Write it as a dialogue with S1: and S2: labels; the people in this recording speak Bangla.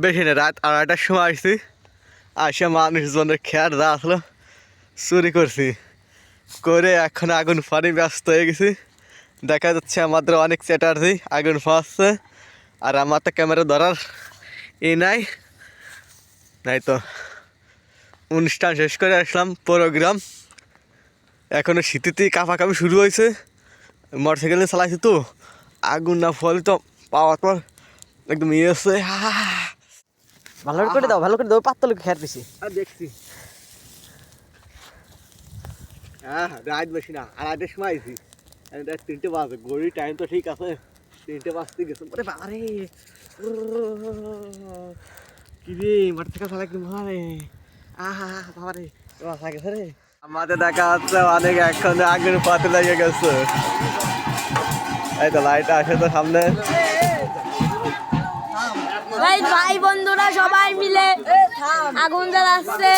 S1: বেশি না, রাত 8টার সময় আসছি। আসে মানুষজনের খেয়ার যা আসলো চুরি করছি, করে এখন আগুন ফানি ব্যস্ত হয়ে গেছি। দেখা যাচ্ছে আমাদের অনেক চ্যাটার্জি আগুন ফাঁসছে, আর আমার তো ক্যামেরা ধরার নাই নাই তো। অনুষ্ঠান শেষ করে আসলাম প্রোগ্রাম, এখনো শীতেতেই কাঁপাকাঁপি শুরু হয়েছে। মোটরসাইকেলে চালাইছি তো, আগুন না ফলে তো পাওয়ার পর একদম ইয়ে হচ্ছে।
S2: ভালো করে দাও, ভালো করে দাও, পাত্তা লোক খেয়ার দিছি।
S1: দেখছি হ্যাঁ, রাত বেশি না, 8টার সময় আইছি। 3টে বাজে, ঘড়ি টাইম তো ঠিক আছে, 3টে বাজতে গেছে। ওরে বাবারে, কি রে মাঠ থেকে চালা একদম ভাবে। আহা বাবারে, বাসা গেছে রে। আমাদের দেখা যাচ্ছে অনেক এখন আগুন পাতে লেগে গেছে। এই তো লাইট আসে তো সামনে।
S3: ভাই বন্ধুরা সবাই মিলে আগুন জ্বালাচ্ছে।